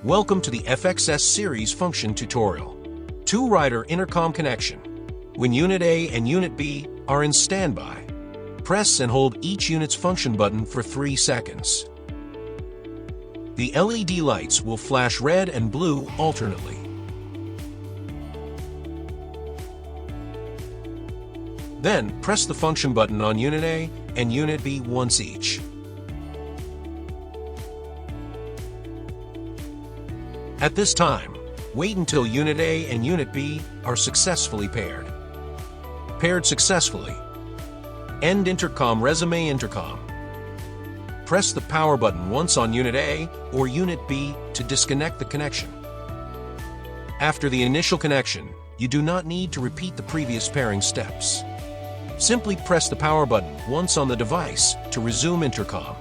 Welcome to the FXS series function tutorial. Two-rider intercom connection. When Unit A and Unit B are in standby, press and hold each unit's function button for 3 seconds. The LED lights will flash red and blue alternately. Then, press the function button on Unit A and Unit B once each. At this time, wait until Unit A and Unit B are successfully paired. Paired successfully. End intercom resume intercom. Press the power button once on Unit A or Unit B to disconnect the connection. After the initial connection, you do not need to repeat the previous pairing steps. Simply press the power button once on the device to resume intercom.